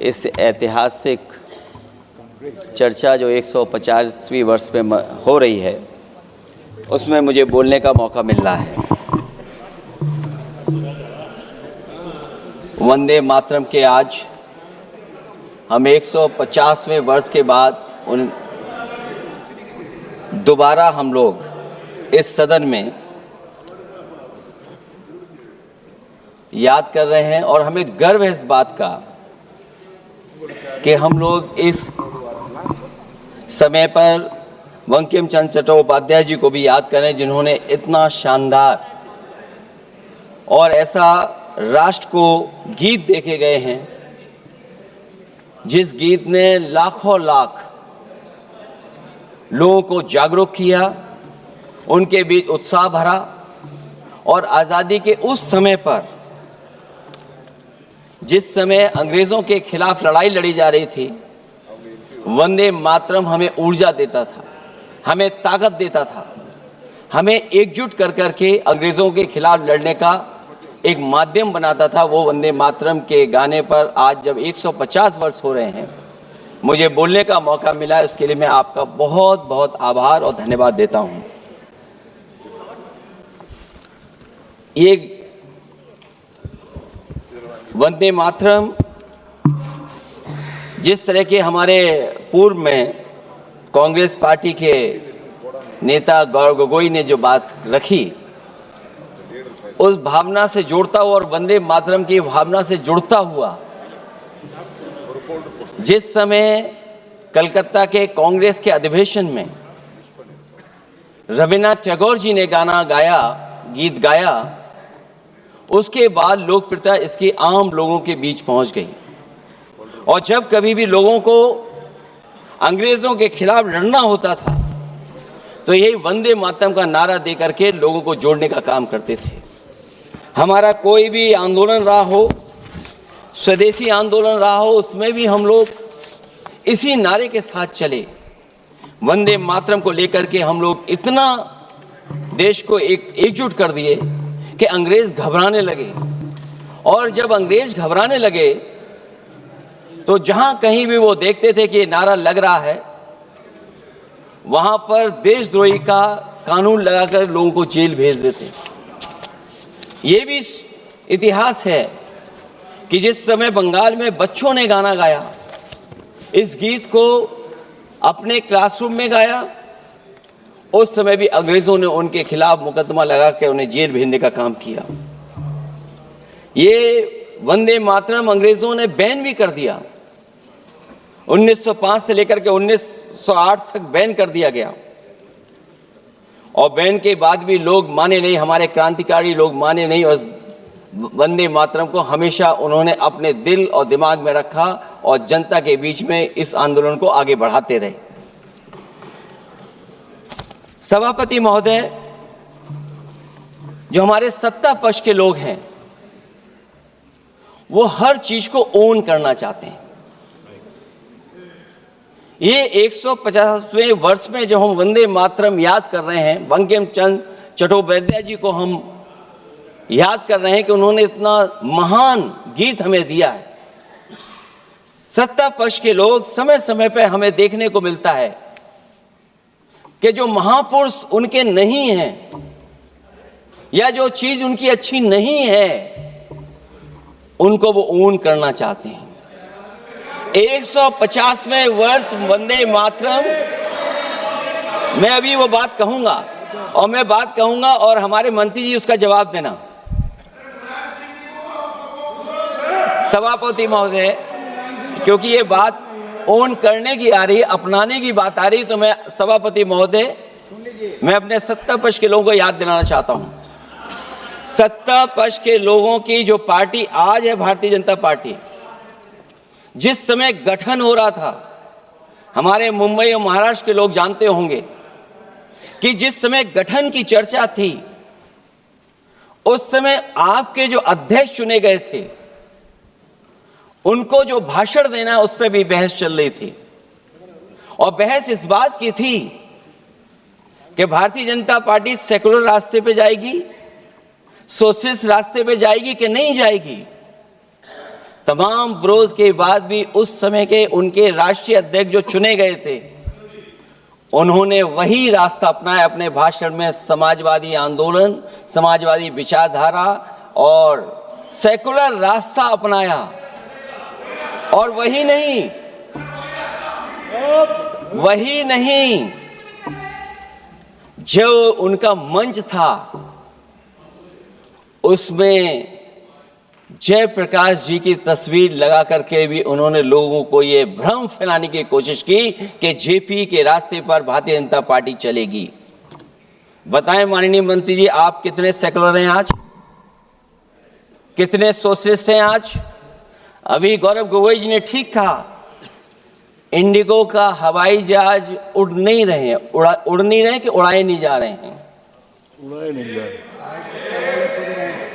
इस ऐतिहासिक चर्चा जो 150वीं वर्ष में हो रही है उसमें मुझे बोलने का मौका मिल रहा है। वंदे मातरम के आज हम 150वें वर्ष के बाद दोबारा हम लोग इस सदन में याद कर रहे हैं और हमें गर्व है इस बात का कि हम लोग इस समय पर बंकिम चंद्र चट्टोपाध्याय जी को भी याद करें जिन्होंने इतना शानदार और ऐसा राष्ट्र को गीत देके गए हैं जिस गीत ने लाखों लाख लोगों को जागरूक किया, उनके बीच उत्साह भरा और आज़ादी के उस समय पर जिस समय अंग्रेज़ों के खिलाफ लड़ाई लड़ी जा रही थी, वंदे मातरम हमें ऊर्जा देता था, हमें ताकत देता था, हमें एकजुट कर करके अंग्रेज़ों के खिलाफ लड़ने का एक माध्यम बनाता था। वो वंदे मातरम के गाने पर आज जब 150 वर्ष हो रहे हैं मुझे बोलने का मौका मिला, इसके लिए मैं आपका बहुत बहुत आभार और धन्यवाद देता हूँ। ये वंदे मातरम जिस तरह के हमारे पूर्व में कांग्रेस पार्टी के नेता गौरव गोगोई ने जो बात रखी, उस भावना से जोड़ता हुआ और वंदे मातरम की भावना से जुड़ता हुआ जिस समय कलकत्ता के कांग्रेस के अधिवेशन में रविन्द्रनाथ टैगोर जी ने गाना गाया, गीत गाया, उसके बाद लोकप्रियता इसकी आम लोगों के बीच पहुंच गई। और जब कभी भी लोगों को अंग्रेज़ों के खिलाफ लड़ना होता था तो यही वंदे मातरम का नारा दे करके लोगों को जोड़ने का काम करते थे। हमारा कोई भी आंदोलन रहा हो, स्वदेशी आंदोलन रहा हो, उसमें भी हम लोग इसी नारे के साथ चले। वंदे मातरम को लेकर के हम लोग इतना देश को एकजुट कर दिए कि अंग्रेज घबराने लगे। और जब अंग्रेज घबराने लगे तो जहां कहीं भी वो देखते थे कि ये नारा लग रहा है, वहां पर देशद्रोही का कानून लगाकर लोगों को जेल भेज देते। ये भी इतिहास है कि जिस समय बंगाल में बच्चों ने गाना गाया, इस गीत को अपने क्लासरूम में गाया, उस समय भी अंग्रेजों ने उनके खिलाफ मुकदमा लगा के उन्हें जेल भेजने का काम किया। ये वंदे मातरम अंग्रेजों ने बैन भी कर दिया। 1905 से लेकर के 1908 तक बैन कर दिया गया और बैन के बाद भी लोग माने नहीं, हमारे क्रांतिकारी लोग माने नहीं और वंदे मातरम को हमेशा उन्होंने अपने दिल और दिमाग में रखा और जनता के बीच में इस आंदोलन को आगे बढ़ाते रहे। सभापति महोदय, जो हमारे सत्ता पक्ष के लोग हैं वो हर चीज को ओन करना चाहते हैं। ये 150वें वर्ष में जब हम वंदे मातरम याद कर रहे हैं, बंकिम चंद्र चट्टोपाध्याय जी को हम याद कर रहे हैं कि उन्होंने इतना महान गीत हमें दिया है। सत्ता पक्ष के लोग समय समय पर हमें देखने को मिलता है कि जो महापुरुष उनके नहीं हैं या जो चीज उनकी अच्छी नहीं है उनको वो ओन करना चाहते हैं। 150वें वर्ष वंदे मातरम, मैं अभी वो बात कहूंगा और मैं बात कहूंगा और हमारे मंत्री जी उसका जवाब देना। सभापति महोदय, क्योंकि ये बात ओन करने की आ रही है, अपनाने की बात आ रही, तो मैं सभापति महोदय, मैं अपने सत्ता पक्ष के लोगों को याद दिलाना चाहता हूं। सत्ता पक्ष के लोगों की जो पार्टी आज है भारतीय जनता पार्टी, जिस समय गठन हो रहा था, हमारे मुंबई और महाराष्ट्र के लोग जानते होंगे कि जिस समय गठन की चर्चा थी उस समय आपके जो अध्यक्ष चुने गए थे उनको जो भाषण देना है उस पर भी बहस चल रही थी। और बहस इस बात की थी कि भारतीय जनता पार्टी सेकुलर रास्ते पे जाएगी, सोशलिस्ट रास्ते पे जाएगी कि नहीं जाएगी। तमाम विरोध के बाद भी उस समय के उनके राष्ट्रीय अध्यक्ष जो चुने गए थे, उन्होंने वही रास्ता अपनाया अपने भाषण में। समाजवादी आंदोलन, समाजवादी विचारधारा और सेकुलर रास्ता अपनाया। और वही नहीं, जो उनका मंच था उसमें जयप्रकाश जी की तस्वीर लगा करके भी उन्होंने लोगों को ये भ्रम फैलाने की कोशिश की कि जेपी के रास्ते पर भारतीय जनता पार्टी चलेगी। बताएं माननीय मंत्री जी, आप कितने सेकुलर हैं आज, कितने सोशलिस्ट हैं आज? अभी गौरव गोगोई जी ने ठीक कहा, इंडिगो का हवाई जहाज उड़ नहीं रहे हैं, उड़ नहीं रहे कि उड़ाए नहीं जा रहे हैं? उड़ाए नहीं जा रहे।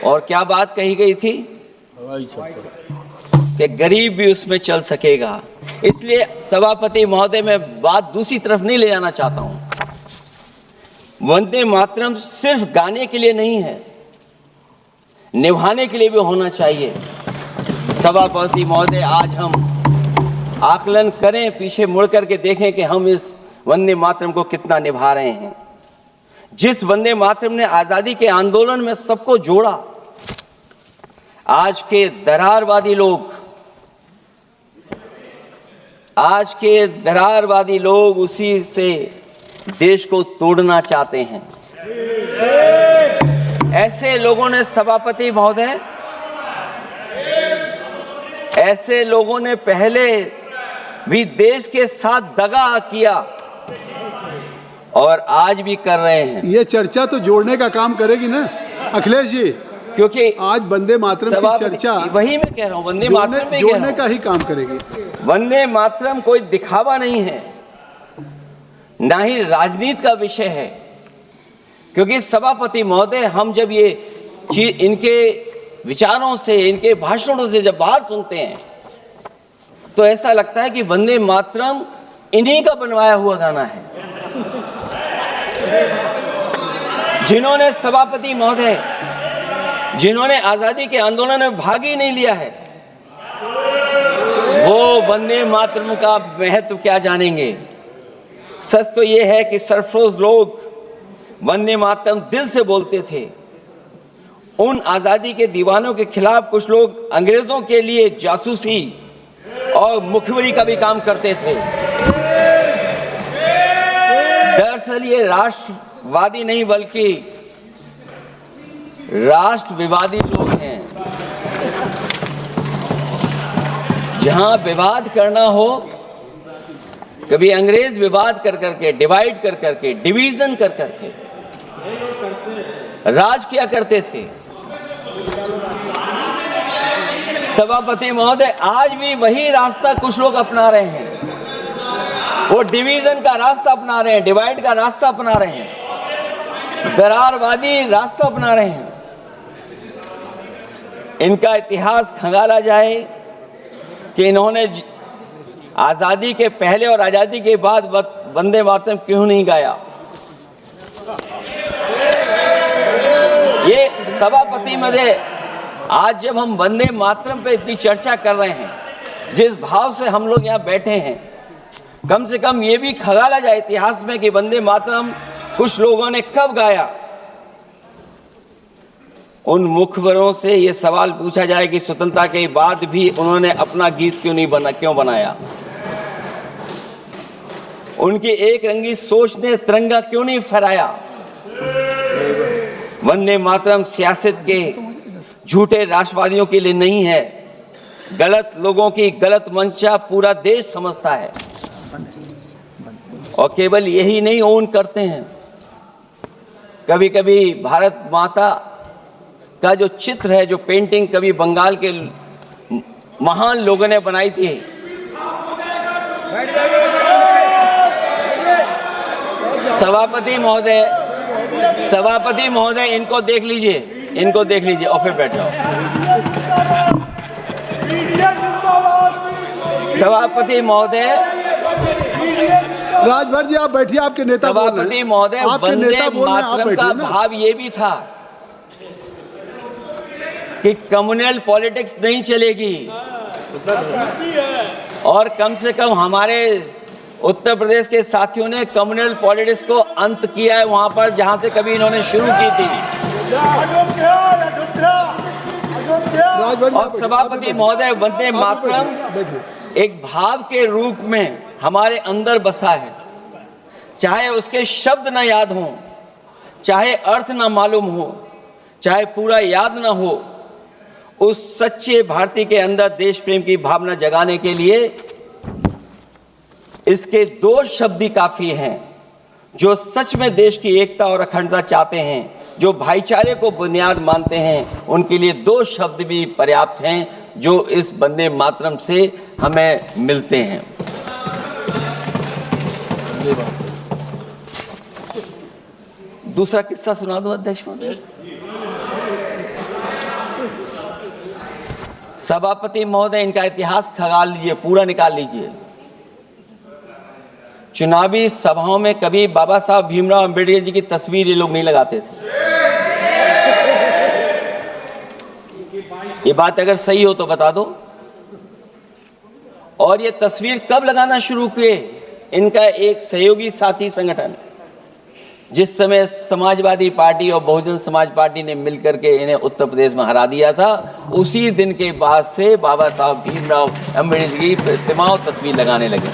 और क्या बात कही गई थी कि गरीब भी उसमें चल सकेगा। इसलिए सभापति महोदय, मैं बात दूसरी तरफ नहीं ले जाना चाहता हूं। वंदे मातरम सिर्फ गाने के लिए नहीं है, निभाने के लिए भी होना चाहिए। सभापति महोदय, आज हम आकलन करें, पीछे मुड़ करके देखें कि हम इस वंदे मातरम को कितना निभा रहे हैं। जिस वंदे मातरम ने आजादी के आंदोलन में सबको जोड़ा, आज के दरारवादी लोग उसी से देश को तोड़ना चाहते हैं। ऐसे लोगों ने, सभापति महोदय, ऐसे लोगों ने पहले भी देश के साथ दगा किया और आज भी कर रहे हैं। ये चर्चा तो जोड़ने का काम करेगी ना अखिलेश जी, क्योंकि आज वंदे मातरम की चर्चा, वही मैं कह रहा हूँ, वंदे मातरम में जोड़ने का ही काम करेगी। वंदे मातरम कोई दिखावा नहीं है, ना ही राजनीति का विषय है। क्योंकि सभापति महोदय, हम जब ये चीज इनके विचारों से, इनके भाषणों से जब बाहर सुनते हैं तो ऐसा लगता है कि वंदे मातरम इन्हीं का बनवाया हुआ गाना है। जिन्होंने, सभापति महोदय, जिन्होंने आजादी के आंदोलन में भाग ही नहीं लिया है, वो वंदे मातरम का महत्व क्या जानेंगे। सच तो ये है कि सरफरोश लोग वंदे मातरम दिल से बोलते थे। उन आजादी के दीवानों के खिलाफ कुछ लोग अंग्रेजों के लिए जासूसी और मुखबिरी का भी काम करते थे। दरअसल ये राष्ट्रवादी नहीं बल्कि राष्ट्र विवादी लोग हैं। जहां विवाद करना हो, कभी अंग्रेज विवाद कर करके, डिवाइड कर करके, डिवीजन कर करके राज किया करते थे। सभापति महोदय, आज भी वही रास्ता कुछ लोग अपना रहे हैं। वो डिवीजन का रास्ता अपना रहे हैं, डिवाइड का रास्ता अपना रहे हैं, दरारवादी रास्ता अपना रहे हैं। इनका इतिहास खंगाला जाए कि इन्होंने आजादी के पहले और आजादी के बाद वंदे मातरम क्यों नहीं गाया। ये सभापति महोदय, आज जब हम वंदे मातरम पे इतनी चर्चा कर रहे हैं, जिस भाव से हम लोग यहाँ बैठे हैं, कम से कम ये भी खंगाला जाए इतिहास में कि वंदे मातरम कुछ लोगों ने कब गाया। उन मुखबरों से ये सवाल पूछा जाए कि स्वतंत्रता के बाद भी उन्होंने अपना गीत क्यों बनाया। उनकी एक रंगी सोच ने तिरंगा क्यों नहीं फहराया। वंदे मातरम सियासत के झूठे राष्ट्रवादियों के लिए नहीं है, गलत लोगों की गलत मंशा पूरा देश समझता है। और केवल यही नहीं ओन करते हैं, कभी कभी भारत माता का जो चित्र है, जो पेंटिंग कभी बंगाल के महान लोगों ने बनाई थी, सभापति महोदय इनको देख लीजिए और फिर बैठ जाओ। सभापति महोदय, राजभर जी आप बैठिए, आपके नेता सभापति महोदय, वंदे मातरम का भाव ये भी था कि कम्युनल पॉलिटिक्स नहीं चलेगी, और कम से कम हमारे उत्तर प्रदेश के साथियों ने कम्युनल पॉलिटिक्स को अंत किया है वहां पर जहां से कभी इन्होंने शुरू की थी। और सभापति महोदय, वंदे मातरम एक भाव के रूप में हमारे अंदर बसा है। चाहे उसके शब्द न याद हों, चाहे अर्थ न मालूम हो, चाहे पूरा याद न हो, उस सच्चे भारतीय के अंदर देश प्रेम की भावना जगाने के लिए इसके दो शब्द ही काफी हैं। जो सच में देश की एकता और अखंडता चाहते हैं, जो भाईचारे को बुनियाद मानते हैं, उनके लिए दो शब्द भी पर्याप्त हैं जो इस वंदे मातरम से हमें मिलते हैं। दूसरा किस्सा सुना दो अध्यक्ष महोदय। सभापति महोदय, इनका इतिहास खंगाल लीजिए, पूरा निकाल लीजिए। चुनावी सभाओं में कभी बाबा साहब भीमराव अंबेडकर जी की तस्वीर ये लोग नहीं लगाते थे। ये बात अगर सही हो तो बता दो। और ये तस्वीर कब लगाना शुरू किए? इनका एक सहयोगी साथी संगठन, जिस समय समाजवादी पार्टी और बहुजन समाज पार्टी ने मिलकर के इन्हें उत्तर प्रदेश में हरा दिया था, उसी दिन के बाद से बाबा साहब भीमराव अंबेडकर की प्रतिमा और तस्वीर लगाने लगे।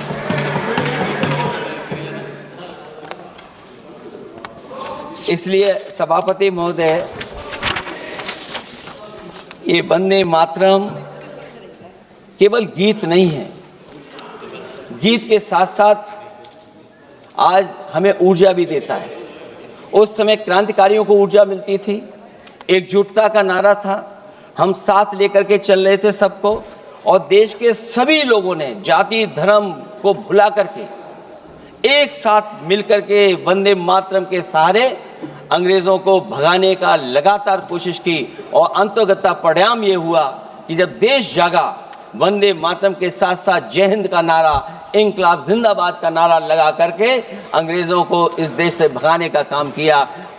इसलिए सभापति महोदय, ये वंदे मातरम केवल गीत नहीं है, गीत के साथ साथ आज हमें ऊर्जा भी देता है। उस समय क्रांतिकारियों को ऊर्जा मिलती थी, एकजुटता का नारा था, हम साथ लेकर के चल रहे थे सबको, और देश के सभी लोगों ने जाति धर्म को भुला करके एक साथ मिलकर के वंदे मातरम के सहारे अंग्रेजों को भगाने का लगातार कोशिश की। और अंततः परिणाम ये हुआ कि जब देश जागा, वंदे मातरम के साथ साथ जय हिंद का नारा, इंकलाब जिंदाबाद का नारा लगा करके अंग्रेजों को इस देश से भगाने का काम किया।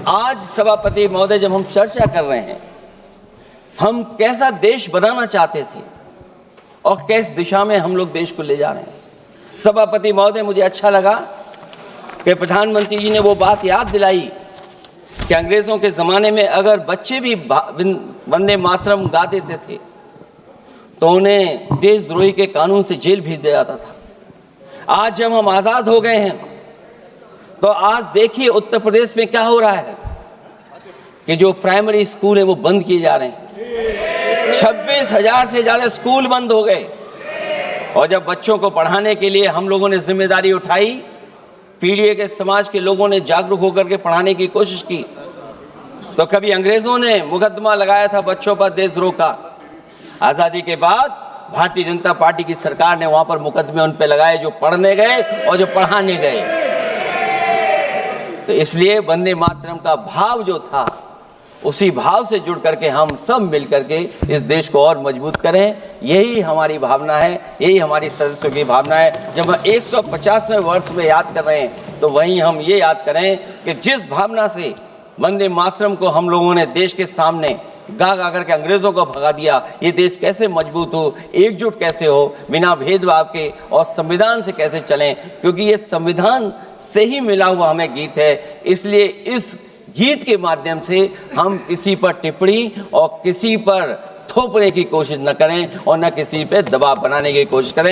आज सभापति महोदय, जब हम चर्चा कर रहे हैं, हम कैसा देश बनाना चाहते थे और किस दिशा में हम लोग देश को ले जा रहे हैं। सभापति महोदय, मुझे अच्छा लगा कि प्रधानमंत्री जी ने वो बात याद दिलाई कि अंग्रेजों के ज़माने में अगर बच्चे भी वंदे मातरम गा देते थे तो उन्हें देशद्रोही के कानून से जेल भेज दिया जाता था। आज जब हम आज़ाद हो गए हैं तो आज देखिए उत्तर प्रदेश में क्या हो रहा है कि जो प्राइमरी स्कूल है वो बंद किए जा रहे हैं। 26,000 से ज़्यादा स्कूल बंद हो गए। और जब बच्चों को पढ़ाने के लिए हम लोगों ने जिम्मेदारी उठाई, पीढ़ी के समाज के लोगों ने जागरूक होकर के पढ़ाने की कोशिश की, तो कभी अंग्रेजों ने मुकदमा लगाया था बच्चों पर देशद्रोह का। आज़ादी के बाद भारतीय जनता पार्टी की सरकार ने वहां पर मुकदमे उन पर लगाए जो पढ़ने गए और जो पढ़ाने गए। तो इसलिए वंदे मातरम का भाव जो था, उसी भाव से जुड़ करके हम सब मिल करके इस देश को और मजबूत करें। यही हमारी भावना है, यही हमारी सदस्यों की भावना है। जब हम 150वें वर्ष में याद कर रहे हैं तो वहीं हम ये याद करें कि जिस भावना से वंदे मातरम को हम लोगों ने देश के सामने गा गा करके अंग्रेजों को भगा दिया, ये देश कैसे मजबूत हो, एकजुट कैसे हो, बिना भेदभाव के, और संविधान से कैसे चलें, क्योंकि ये संविधान से ही मिला हुआ हमें गीत है। इसलिए इस गीत के माध्यम से हम किसी पर टिप्पणी और किसी पर थोपने की कोशिश न करें और न किसी पे दबाव बनाने की कोशिश करें।